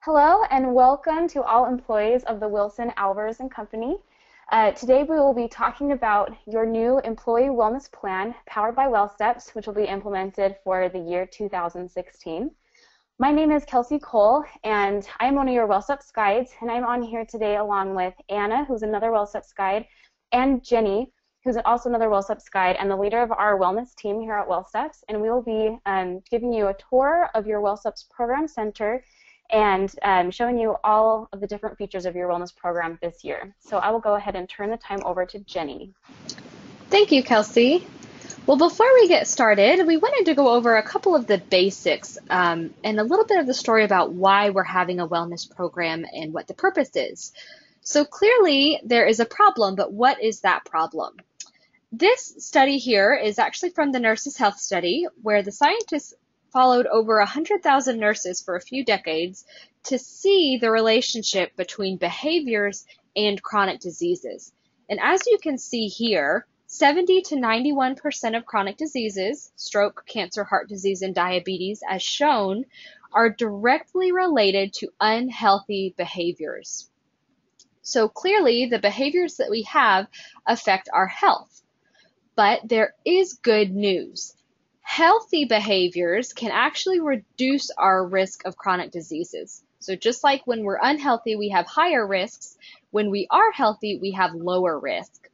Hello and welcome to all employees of the Wilson, Albers and Company. Today we will be talking about your new employee wellness plan powered by WellSteps, which will be implemented for the year 2016. My name is Kelsey Cole and I am one of your WellSteps guides, and I'm on here today along with Anna, who's another WellSteps guide, and Jenny, who's also another WellSteps guide and the leader of our wellness team here at WellSteps, and we will be giving you a tour of your WellSteps Program Center and showing you all of the different features of your wellness program this year. So I will go ahead and turn the time over to Jenny. Thank you, Kelsey. Well, before we get started, we wanted to go over a couple of the basics and a little bit of the story about why we're having a wellness program and what the purpose is. So clearly there is a problem, but what is that problem? This study here is actually from the Nurses' Health Study, where the scientists followed over 100,000 nurses for a few decades to see the relationship between behaviors and chronic diseases. And as you can see here, 70 to 91% of chronic diseases, stroke, cancer, heart disease, and diabetes, as shown, are directly related to unhealthy behaviors. So clearly, the behaviors that we have affect our health. But there is good news. Healthy behaviors can actually reduce our risk of chronic diseases. So just like when we're unhealthy, we have higher risks, when we are healthy, we have lower risk.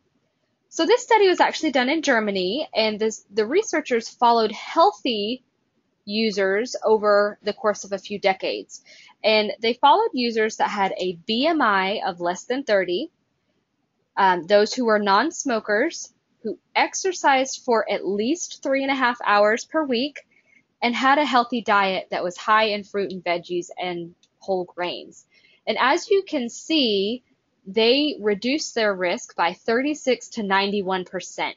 So this study was actually done in Germany, and the researchers followed healthy users over the course of a few decades. And they followed users that had a BMI of less than 30, those who were non-smokers, who exercised for at least 3.5 hours per week, and had a healthy diet that was high in fruit and veggies and whole grains. And as you can see, they reduced their risk by 36 to 91%.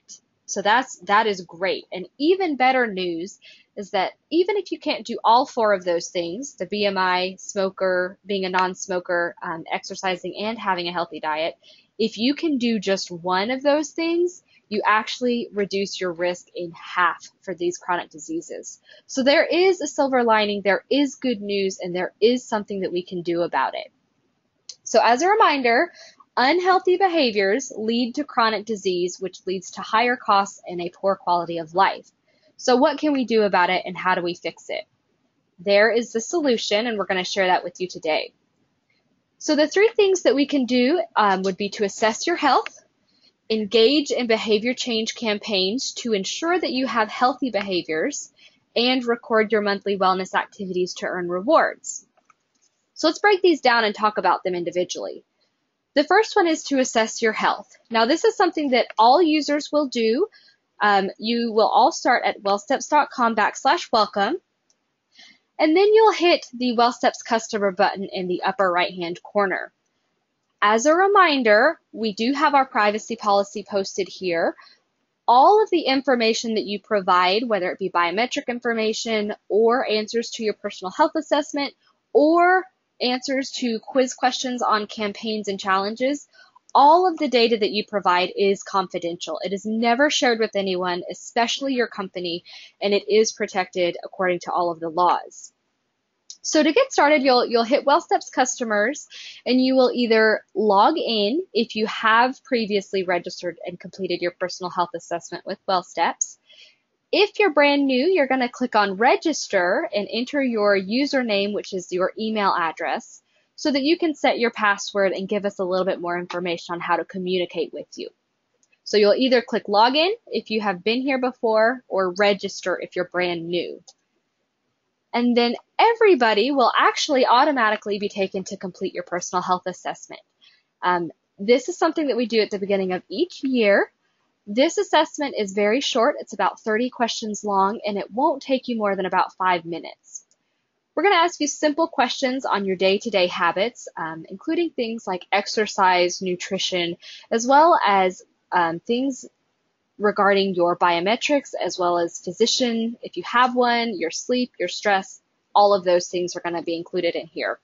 So that is great. And even better news is that even if you can't do all four of those things, the BMI, smoker, being a non-smoker, exercising, and having a healthy diet, if you can do just one of those things, you actually reduce your risk in half for these chronic diseases. So there is a silver lining, there is good news, and there is something that we can do about it. So as a reminder, unhealthy behaviors lead to chronic disease, which leads to higher costs and a poor quality of life. So what can we do about it, and how do we fix it? There is the solution, and we're going to share that with you today. So the three things that we can do would be to assess your health, engage in behavior change campaigns to ensure that you have healthy behaviors, and record your monthly wellness activities to earn rewards. So let's break these down and talk about them individually. The first one is to assess your health. Now this is something that all users will do. You will all start at wellsteps.com/welcome, and then you'll hit the WellSteps customer button in the upper right-hand corner. As a reminder, we do have our privacy policy posted here. All of the information that you provide, whether it be biometric information or answers to your personal health assessment or answers to quiz questions on campaigns and challenges, all of the data that you provide is confidential. It is never shared with anyone, especially your company, and it is protected according to all of the laws. So to get started, you'll hit WellSteps Customers, and you will either log in if you have previously registered and completed your personal health assessment with WellSteps. If you're brand new, you're going to click on Register and enter your username, which is your email address, so that you can set your password and give us a little bit more information on how to communicate with you. So you'll either click Login if you have been here before, or Register if you're brand new. And then everybody will actually automatically be taken to complete your personal health assessment. This is something that we do at the beginning of each year. This assessment is very short. It's about 30 questions long, and it won't take you more than about 5 minutes. We're going to ask you simple questions on your day-to-day habits, including things like exercise, nutrition, as well as things regarding your biometrics, as well as physician, if you have one, your sleep, your stress, all of those things are going to be included in here.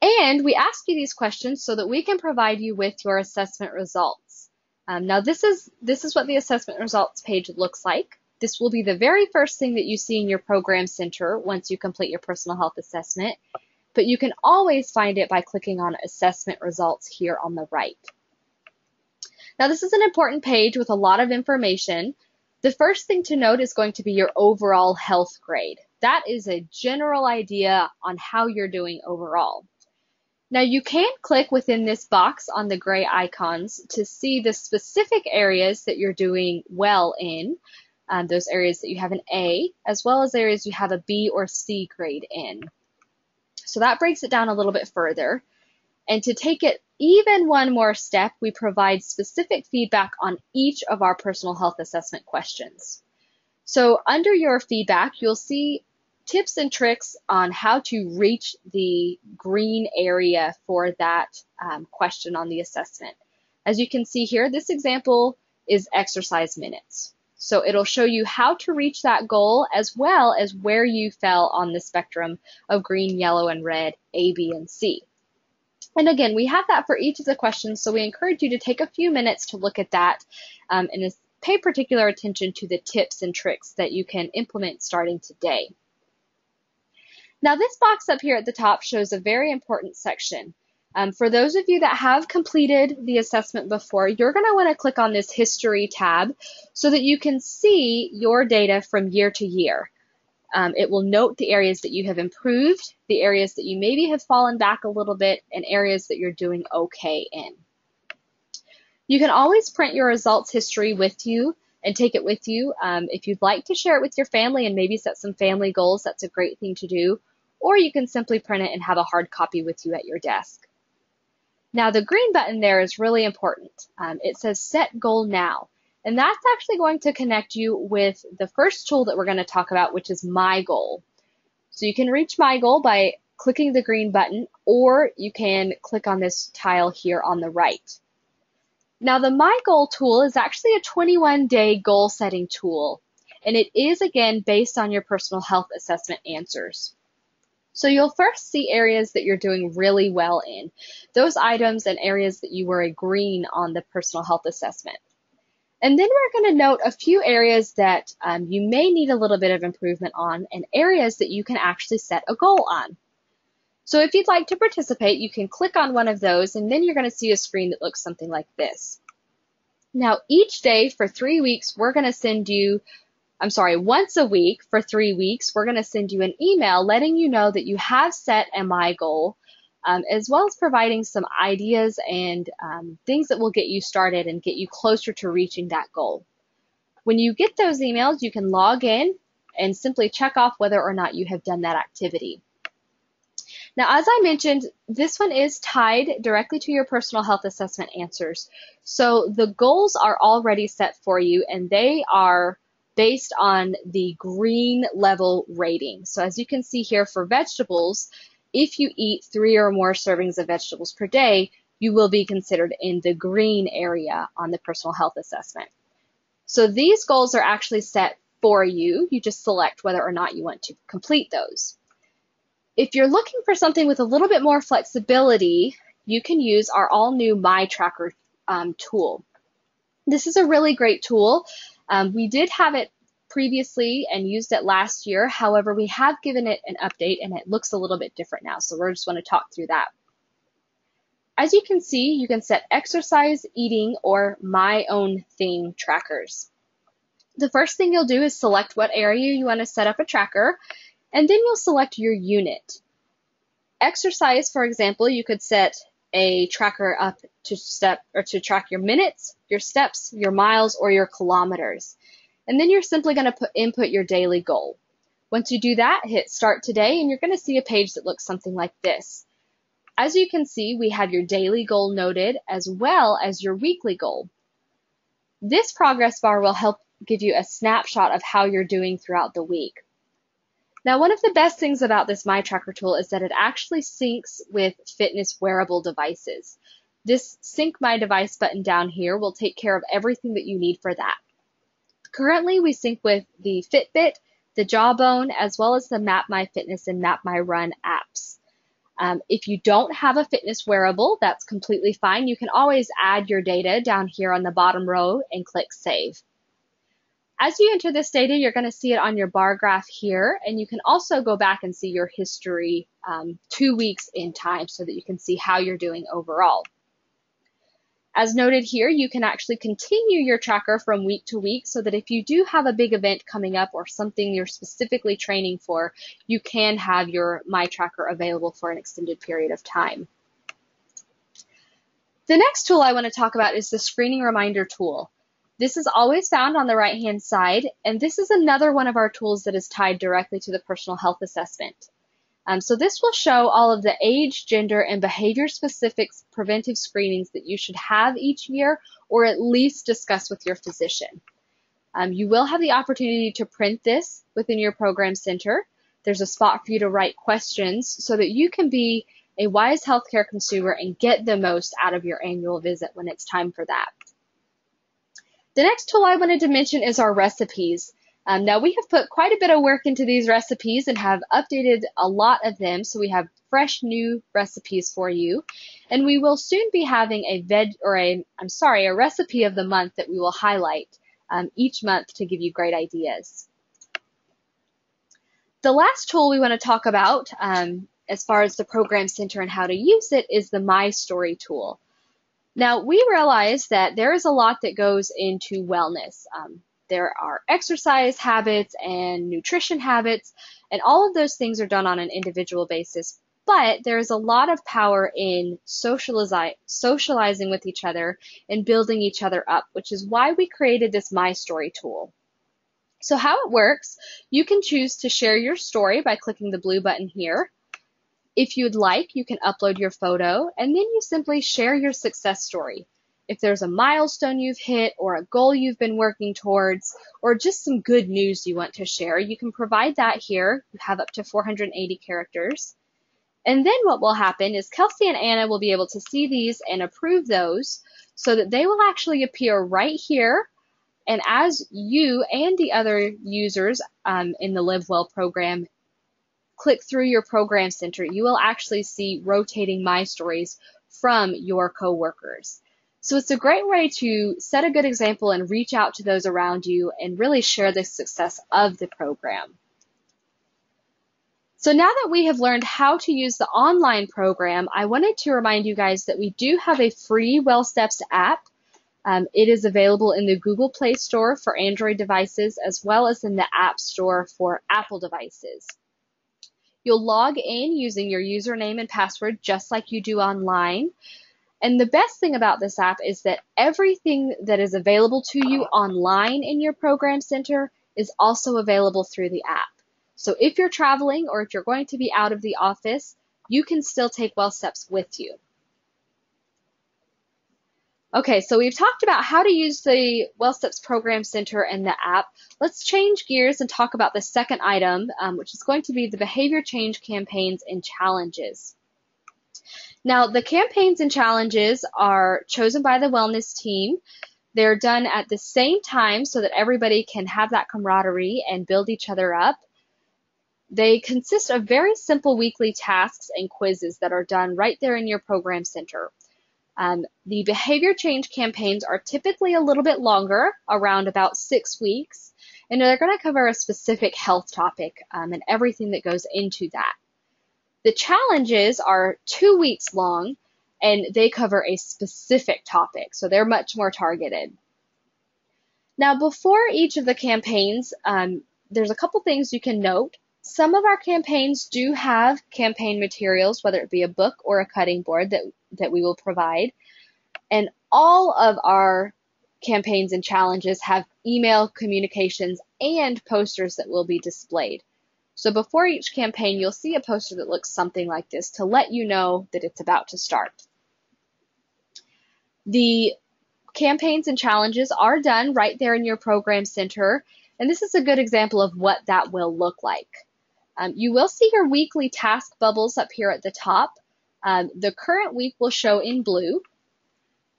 And we ask you these questions so that we can provide you with your assessment results. Now this is what the assessment results page looks like. This will be the very first thing that you see in your program center once you complete your personal health assessment. but you can always find it by clicking on assessment results here on the right. Now, this is an important page with a lot of information. The first thing to note is going to be your overall health grade. That is a general idea on how you're doing overall. Now, you can click within this box on the gray icons to see the specific areas that you're doing well in, those areas that you have an A, as well as areas you have a B or C grade in. So that breaks it down a little bit further. And to take it even one more step, we provide specific feedback on each of our personal health assessment questions. So under your feedback, you'll see tips and tricks on how to reach the green area for that question on the assessment. As you can see here, this example is exercise minutes. So it'll show you how to reach that goal as well as where you fell on the spectrum of green, yellow, and red, A, B, and C. And again, we have that for each of the questions, so we encourage you to take a few minutes to look at that and pay particular attention to the tips and tricks that you can implement starting today. Now, this box up here at the top shows a very important section. For those of you that have completed the assessment before, you're going to want to click on this History tab so that you can see your data from year to year. It will note the areas that you have improved, the areas that you maybe have fallen back a little bit, and areas that you're doing okay in. You can always print your results history with you and take it with you. If you'd like to share it with your family and maybe set some family goals, that's a great thing to do. Or you can simply print it and have a hard copy with you at your desk. Now, the green button there is really important. It says Set Goal Now. And that's actually going to connect you with the first tool that we're going to talk about, which is My Goal. So you can reach My Goal by clicking the green button, or you can click on this tile here on the right. Now, the My Goal tool is actually a 21-day goal setting tool, and it is, again, based on your personal health assessment answers. So you'll first see areas that you're doing really well in, those items and areas that you were a green on the personal health assessment. And then we're going to note a few areas that you may need a little bit of improvement on and areas that you can actually set a goal on. So if you'd like to participate, you can click on one of those and then you're going to see a screen that looks something like this. Now each day for 3 weeks, we're going to send you, once a week for 3 weeks, we're going to send you an email letting you know that you have set a My Goal, as well as providing some ideas and things that will get you started and get you closer to reaching that goal. When you get those emails, you can log in and simply check off whether or not you have done that activity. Now, as I mentioned, this one is tied directly to your personal health assessment answers. So the goals are already set for you, and they are based on the green level rating. So as you can see here for vegetables, if you eat 3 or more servings of vegetables per day, you will be considered in the green area on the personal health assessment. So these goals are actually set for you. You just select whether or not you want to complete those. If you're looking for something with a little bit more flexibility, you can use our all-new My Tracker tool. This is a really great tool. We did have it previously and used it last year. However, we have given it an update and it looks a little bit different now. So we're just going to talk through that. As you can see, you can set exercise, eating, or my own thing trackers. The first thing you'll do is select what area you want to set up a tracker, and then you'll select your unit. Exercise, for example, you could set a tracker up to track your minutes, your steps, your miles, or your kilometers. And then you're simply going to input your daily goal. Once you do that, hit Start Today, and you're going to see a page that looks something like this. As you can see, we have your daily goal noted as well as your weekly goal. This progress bar will help give you a snapshot of how you're doing throughout the week. Now, one of the best things about this My Tracker tool is that it actually syncs with fitness wearable devices. This Sync My Device button down here will take care of everything that you need for that. Currently, we sync with the Fitbit, the Jawbone, as well as the Map My Fitness and Map My Run apps. If you don't have a fitness wearable, that's completely fine. You can always add your data down here on the bottom row and click Save. As you enter this data, you're going to see it on your bar graph here, and you can also go back and see your history 2 weeks in time so that you can see how you're doing overall. As noted here, you can actually continue your tracker from week to week so that if you do have a big event coming up or something you're specifically training for, you can have your My Tracker available for an extended period of time. The next tool I want to talk about is the screening reminder tool. This is always found on the right-hand side, and this is another one of our tools that is tied directly to the personal health assessment. So this will show all of the age, gender, and behavior-specific preventive screenings that you should have each year, or at least discuss with your physician. You will have the opportunity to print this within your program center. There's a spot for you to write questions so that you can be a wise healthcare consumer and get the most out of your annual visit when it's time for that. The next tool I wanted to mention is our recipes. Now we have put quite a bit of work into these recipes and have updated a lot of them, so we have fresh new recipes for you. And we will soon be having a recipe of the month that we will highlight each month to give you great ideas. The last tool we want to talk about as far as the program center and how to use it is the My Story tool. Now we realize that there is a lot that goes into wellness. There are exercise habits and nutrition habits, and all of those things are done on an individual basis. But there's a lot of power in socializing with each other and building each other up, which is why we created this My Story tool. So how it works, you can choose to share your story by clicking the blue button here. If you'd like, you can upload your photo, and then you simply share your success story. If there's a milestone you've hit or a goal you've been working towards or just some good news you want to share, you can provide that here. You have up to 480 characters. And then what will happen is Kelsey and Anna will be able to see these and approve those so that they will actually appear right here. And as you and the other users in the Live Well program click through your program center, you will actually see rotating My Stories from your coworkers. So it's a great way to set a good example and reach out to those around you and really share the success of the program. So now that we have learned how to use the online program, I wanted to remind you guys that we do have a free WellSteps app. It is available in the Google Play Store for Android devices as well as in the App Store for Apple devices. You'll log in using your username and password just like you do online. And the best thing about this app is that everything that is available to you online in your program center is also available through the app. So if you're traveling or if you're going to be out of the office, you can still take WellSteps with you. Okay, so we've talked about how to use the WellSteps Program Center and the app. Let's change gears and talk about the second item, which is going to be the behavior change campaigns and challenges. Now, the campaigns and challenges are chosen by the wellness team. They're done at the same time so that everybody can have that camaraderie and build each other up. They consist of very simple weekly tasks and quizzes that are done right there in your program center. The behavior change campaigns are typically a little bit longer, around about 6 weeks, and they're going to cover a specific health topic and everything that goes into that. The challenges are 2 weeks long, and they cover a specific topic, so they're much more targeted. Now, before each of the campaigns, there's a couple things you can note. Some of our campaigns do have campaign materials, whether it be a book or a cutting board that we will provide. And all of our campaigns and challenges have email communications and posters that will be displayed. So before each campaign, you'll see a poster that looks something like this to let you know that it's about to start. The campaigns and challenges are done right there in your program center, and this is a good example of what that will look like. You will see your weekly task bubbles up here at the top. The current week will show in blue.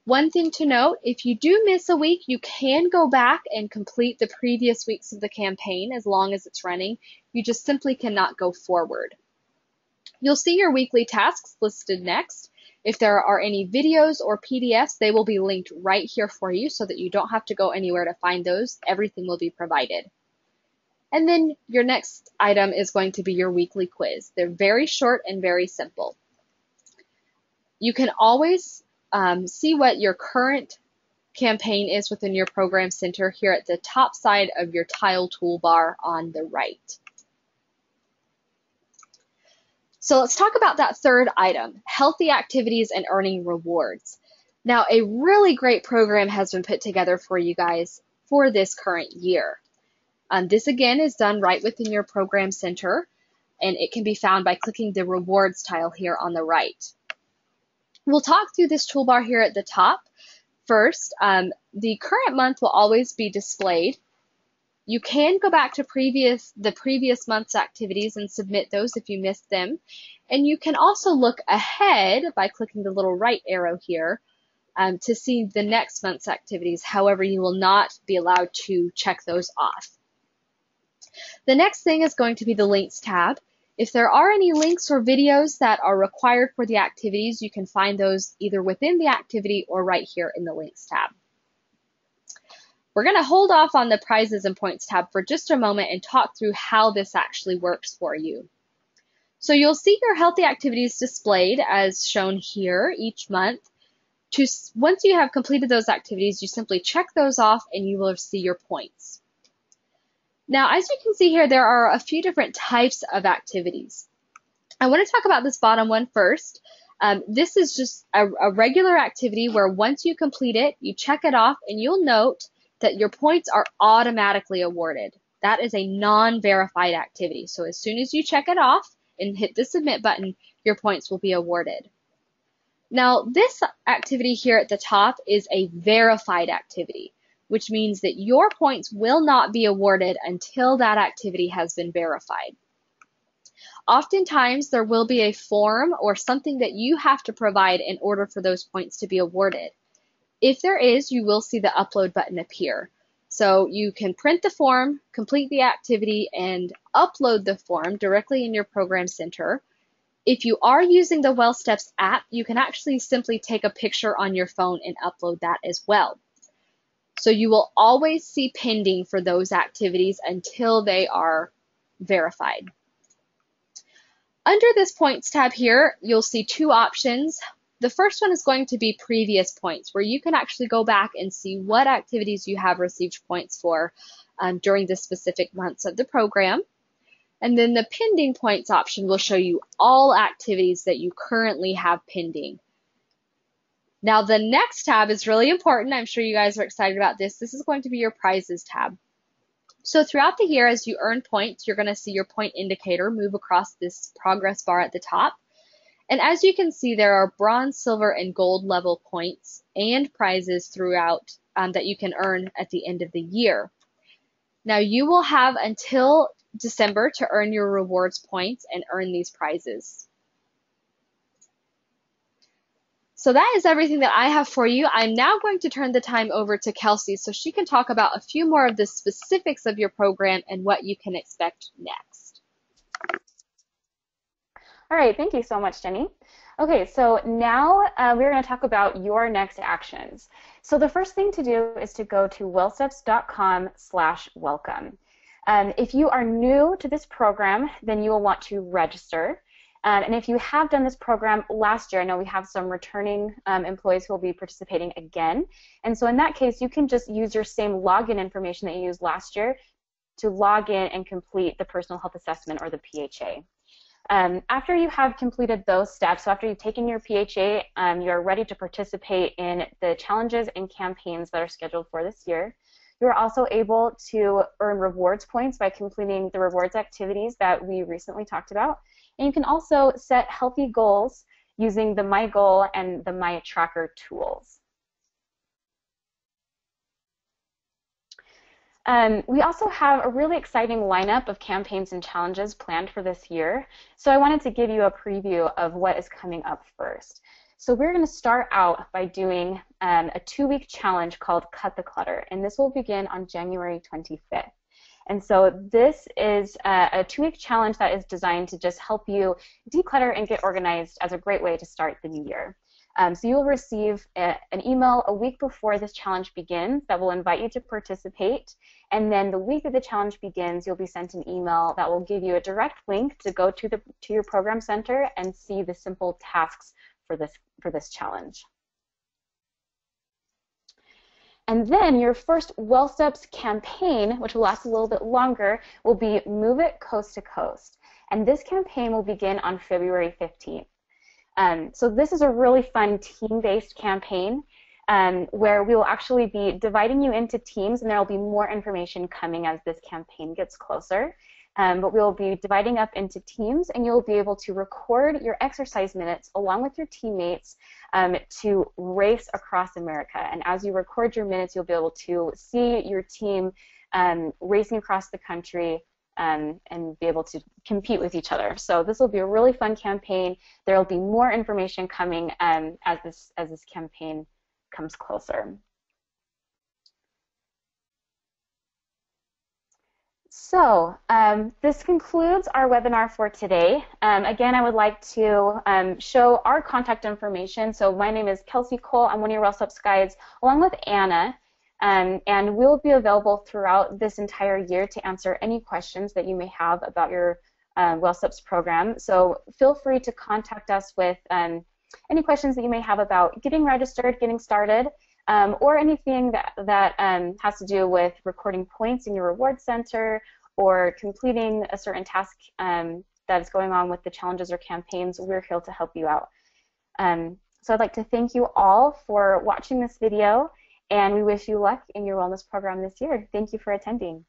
One thing to note, if you do miss a week, you can go back and complete the previous weeks of the campaign as long as it's running. You just simply cannot go forward. You'll see your weekly tasks listed next. If there are any videos or PDFs, they will be linked right here for you so that you don't have to go anywhere to find those. Everything will be provided. And then your next item is going to be your weekly quiz. They're very short and very simple. You can always see what your current campaign is within your program center here at the top side of your tile toolbar on the right. So let's talk about that third item, healthy activities and earning rewards. Now, a really great program has been put together for you guys for this current year. This again is done right within your program center, and it can be found by clicking the rewards tile here on the right. We'll talk through this toolbar here at the top. First, the current month will always be displayed. You can go back to the previous month's activities and submit those if you missed them. And you can also look ahead by clicking the little right arrow here to see the next month's activities. However, you will not be allowed to check those off. The next thing is going to be the links tab. If there are any links or videos that are required for the activities, you can find those either within the activity or right here in the links tab. We're going to hold off on the prizes and points tab for just a moment and talk through how this actually works for you. So you'll see your healthy activities displayed as shown here each month. Once you have completed those activities, you simply check those off and you will see your points. Now, as you can see here, there are a few different types of activities. I want to talk about this bottom one first. This is just a regular activity where once you complete it, you check it off, and you'll note that your points are automatically awarded. That is a non-verified activity. So as soon as you check it off and hit the submit button, your points will be awarded. Now, this activity here at the top is a verified activity, which means that your points will not be awarded until that activity has been verified. Oftentimes, there will be a form or something that you have to provide in order for those points to be awarded. If there is, you will see the upload button appear. So you can print the form, complete the activity, and upload the form directly in your program center. If you are using the WellSteps app, you can actually simply take a picture on your phone and upload that as well. So you will always see pending for those activities until they are verified. Under this points tab here, you'll see two options. The first one is going to be previous points, where you can actually go back and see what activities you have received points for during the specific months of the program. And then the pending points option will show you all activities that you currently have pending. Now, the next tab is really important. I'm sure you guys are excited about this. This is going to be your prizes tab. So throughout the year, as you earn points, you're going to see your point indicator move across this progress bar at the top. And as you can see, there are bronze, silver, and gold level points and prizes throughout that you can earn at the end of the year. Now, you will have until December to earn your rewards points and earn these prizes. So that is everything that I have for you. I'm now going to turn the time over to Kelsey so she can talk about a few more of the specifics of your program and what you can expect next. All right, thank you so much, Jenny. Okay, so now we're going to talk about your next actions. So the first thing to do is to go to wellsteps.com/welcome. If you are new to this program, then you will want to register. And if you have done this program last year, I know we have some returning employees who will be participating again. And so in that case, you can just use your same login information that you used last year to log in and complete the personal health assessment or the PHA. After you have completed those steps, so after you've taken your PHA, you're ready to participate in the challenges and campaigns that are scheduled for this year. You're also able to earn rewards points by completing the rewards activities that we recently talked about. And you can also set healthy goals using the My Goal and the My Tracker tools. We also have a really exciting lineup of campaigns and challenges planned for this year. So I wanted to give you a preview of what is coming up first. So we're going to start out by doing a 2-week challenge called Cut the Clutter, and this will begin on January 25th. And so this is a 2-week challenge that is designed to just help you declutter and get organized as a great way to start the new year. So you'll receive an email a week before this challenge begins that will invite you to participate. And then the week that the challenge begins, you'll be sent an email that will give you a direct link to go to your program center and see the simple tasks for this challenge. And then your first WellSteps campaign, which will last a little bit longer, will be Move It Coast to Coast. And this campaign will begin on February 15th. So this is a really fun team-based campaign where we will actually be dividing you into teams, and there will be more information coming as this campaign gets closer. But we will be dividing up into teams, and you'll be able to record your exercise minutes along with your teammates to race across America. And as you record your minutes, you'll be able to see your team racing across the country and be able to compete with each other. So this will be a really fun campaign. There will be more information coming as this campaign comes closer. So this concludes our webinar for today. Again, I would like to show our contact information. So my name is Kelsey Cole. I'm one of your WellSteps guides, along with Anna. And we'll be available throughout this entire year to answer any questions that you may have about your WellSteps program. So feel free to contact us with any questions that you may have about getting registered, getting started, or anything that has to do with recording points in your reward center or completing a certain task that is going on with the challenges or campaigns. We're here to help you out. So I'd like to thank you all for watching this video, and we wish you luck in your wellness program this year. Thank you for attending.